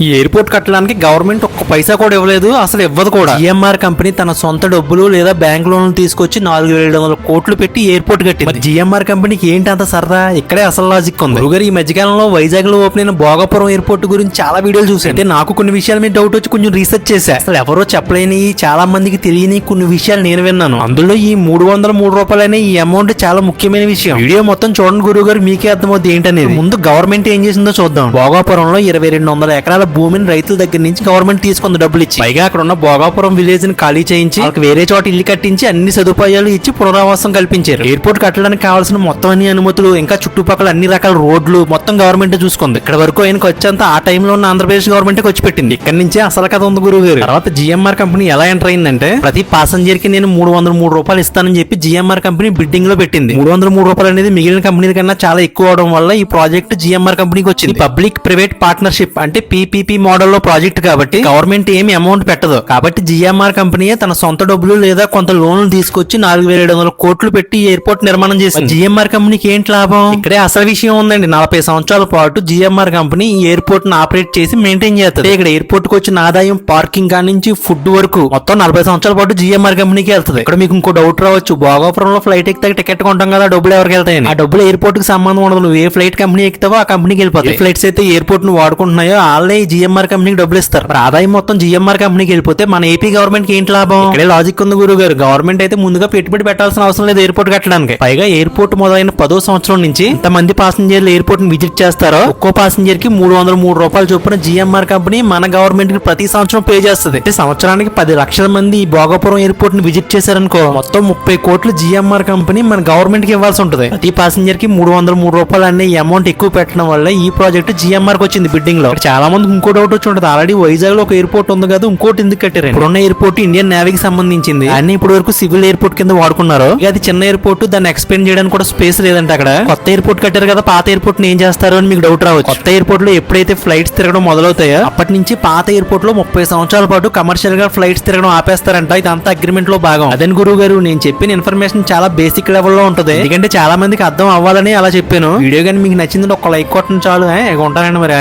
ఈ ఎయిర్పోర్ట్ కట్టడానికి గవర్నమెంట్ ఒక్క పైసా కూడా ఇవ్వలేదు, అసలు ఇవ్వదు కూడా. జిఎంఆర్ కంపెనీ తన సొంత డబ్బులు లేదా బ్యాంక్ లోన్లు తీసుకొచ్చి 4,700 కోట్లు పెట్టి ఎయిర్పోర్ట్ కట్టింది. జిఎంఆర్ కంపెనీకి ఏంటి అంత సరదా? ఇక్కడే అసలు లాజిక్ ఉంది. గురుగారు, ఈ మధ్యకాలంలో వైజాగ్ లో ఓపెన్ అయిన భోగాపురం ఎయిర్పోర్ట్ గురించి చాలా వీడియోలు చూసాను. అంటే నాకు కొన్ని విషయాల మీద డౌట్ వచ్చి కొంచెం రీసెర్చ్ చేశా. అసలు ఎవరో చెప్పలేని, చాలా మందికి తెలియని కొన్ని విషయాలు నేను విన్నాను. అందులో ఈ 303 రూపాయలనే ఈ అమౌంట్ చాలా ముఖ్యమైన విషయం. వీడియో మొత్తం చూడండి గురుగారు, మీకే అర్థమవుతుంది ఏంటనేది. ముందు గవర్నమెంట్ ఏం చేసిందో చూద్దాం. భోగాపురంలో 2200 ఎకరాల భూమిని రైతుల దగ్గర నుంచి గవర్నమెంట్ తీసుకుంది డబ్బులు ఇచ్చి. పైగా అక్కడ ఉన్న భోగాపురం విలేజ్ ని ఖాళీ చేయించి వాళ్ళకి వేరే చోట ఇల్లు కట్టించి అన్ని సదుపాయాలు ఇచ్చి పునరావాసం కల్పించారు. ఎయిర్పోర్ట్ కట్టడానికి కావాల్సిన మొత్తం అన్ని అనుమతులు, ఇంకా చుట్టుపక్కల అన్ని రకాల రోడ్లు మొత్తం గవర్నమెంట్ చూసుకుంది. ఇక్కడ వరకు ఆయనకు వచ్చేంత ఆ టైంలో ఉన్న ఆంధ్రప్రదేశ్ గవర్నమెంట్ వచ్చి పెట్టింది. ఇక్కడ నుంచే అసలు కథ ఉంది గురువు గారు. తర్వాత జిఎంఆర్ కంపెనీ ఎలా ఎంటర్ అయిందంటే, ప్రతి పాసెంజర్ కి నేను 303 రూపాయలు ఇస్తానని చెప్పి జిఎంఆర్ కంపెనీ బిడ్డింగ్ లో పెట్టింది. 303 రూపాయలు అనేది మిగిలిన కంపెనీల కన్నా చాలా ఎక్కువ అవడం వల్ల ఈ ప్రాజెక్ట్ జిఎంఆర్ కంపెనీకి వచ్చింది. పబ్లిక్ ప్రైవేట్ పార్ట్నర్షిప్ అంటే పీపీపీ మోడల్ లో ప్రాజెక్ట్ కాబట్టి గవర్నమెంట్ ఏమి అమౌంట్ పెట్టదు. కాబట్టి జిఎంఆర్ కంపెనీ తన సొంత డబ్బులు లేదా కొంత లోన్లు తీసుకొచ్చి 4,700 కోట్లు పెట్టి ఎయిర్పోర్ట్ నిర్మాణం చేసింది. జిఎంఆర్ కంపెనీకి ఏంటి లాభం? ఇక్కడే అసలు విషయం ఉందండి. 40 సంవత్సరాల పాటు జిఎంఆర్ కంపెనీ ఈ ఎయిర్పోర్ట్ ను ఆపరేట్ చేసి మెయింటైన్ చేస్తుంది. ఇక్కడ ఎయిర్పోర్ట్ కు వచ్చిన ఆదాయం పార్కింగ్ కాడి నుంచి ఫుడ్ వరకు మొత్తం 40 సంవత్సరాల పాటు జిఎంఆర్ కంపెనీకి వెళ్తుంది. ఇక్కడ మీకు ఇంకో డౌట్ రావచ్చు, భోగాపురంలో ఫ్లైట్ ఎక్కితే టికెట్ కొంటాం కదా, డబ్బులు ఎవరికి వెళ్తాయని. ఆ డబ్బులు ఎయిర్పోర్ట్ కి సంబంధం ఉండదు. నువ్వు ఏ ఫ్లైట్ కంపెనీ ఎక్కుతావో ఆ కంపెనీకి వెళ్ళిపోతాయి. ఫ్లైట్స్ అయితే ఎయిర్పోర్ట్ ను వాడుకుంటున్నాయో వాళ్ళే జిఎంఆర్ కంపెనీకి డబ్బులు ఇస్తారు. ఆదాయం మొత్తం జిఎంఆర్ కంపెనీకి వెళ్ళిపోతే మన ఏపీ గవర్నమెంట్ కి ఏంటి లాభం? ఇక్కడే లాజిక్ ఉంది గురువు గారు. గవర్నమెంట్ అయితే ముందుగా పెట్టుబడి పెట్టాల్సిన అవసరం లేదు ఎయిర్పోర్ట్ కట్టడానికి. పైగా ఎయిర్పోర్ట్ మొదలైన 10వ సంవత్సరం నుంచి ఇంతమంది పాసెంజర్లు ఎయిర్పోర్ట్ ని విజిట్ చేస్తారో ఒక్కో పాసెంజర్ కి 303 రూపాయలు చొప్పున జిఎంఆర్ కంపెనీ మన గవర్నమెంట్ కి ప్రతి సంవత్సరం పే చేస్తుంది. అంటే సంవత్సరానికి 10 లక్షల మంది ఈ భోగాపురం ఎయిర్పోర్ట్ ని విజిట్ చేశారనుకో, మొత్తం 30 కోట్లు జిఎంఆర్ కంపెనీ మన గవర్నమెంట్ కి ఇవ్వాల్సి ఉంటుంది. ప్రతి పాసెంజర్ కి 303 రూపాయలు అనే ఈ అమౌంట్ ఎక్కువ పెట్టడం వల్ల ఈ ప్రాజెక్ట్ జిఎంఆర్ కి వచ్చింది బిడ్డింగ్ లో. చాలా మంది ఇంకో డౌట్ వచ్చి ఉంటుంది, ఆల్రెడీ వైజాగ్ లో ఒక ఎయిర్పోర్ట్ ఉంది కదా, ఇంకోటి ఎందుకు కట్టారు? ఇప్పుడున్న ఎయిర్పోర్ట్ ఇండియన్ నేవీకి సంబంధించింది. అన్ని ఇప్పుడు వరకు సివిల్ ఎయిర్పోర్ట్ కింద వాడుకున్నారు. అది చిన్న ఎయిర్పోర్ట్, దాన్ని ఎక్స్పెండ్ చేయడానికి కూడా స్పేస్ లేదంటే అక్కడ. కొత్త ఎయిర్పోర్ట్ కట్టారు కదా, పాత ఎయిర్పోర్ట్ ని ఏం చేస్తారు అని మీకు డౌట్ రావచ్చు. కొత్త ఎయిర్పోర్ట్ లో ఎప్పుడైతే ఫ్లైట్స్ తిరగడం మొదలవుతాయో అప్పటి నుంచి పాత ఎయిర్పోర్ట్ లో 30 సంవత్సరాల పాటు కమర్షియల్ గా ఫ్లైట్స్ తిరగడం ఆపేస్తారంట. ఇదంతా అగ్రిమెంట్ లో భాగం. అదే గురువు గారు, నేను చెప్పిన ఇన్ఫర్మేషన్ చాలా బేసిక్ లెవెల్ లో ఉంటుంది, ఎందుకంటే చాలా మందికి అర్థం అవ్వాలని అలా చెప్పాను. వీడియో కానీ మీకు నచ్చింది ఒక లైక్ కొట్టడం చాలు. ఉంటానండి మరి.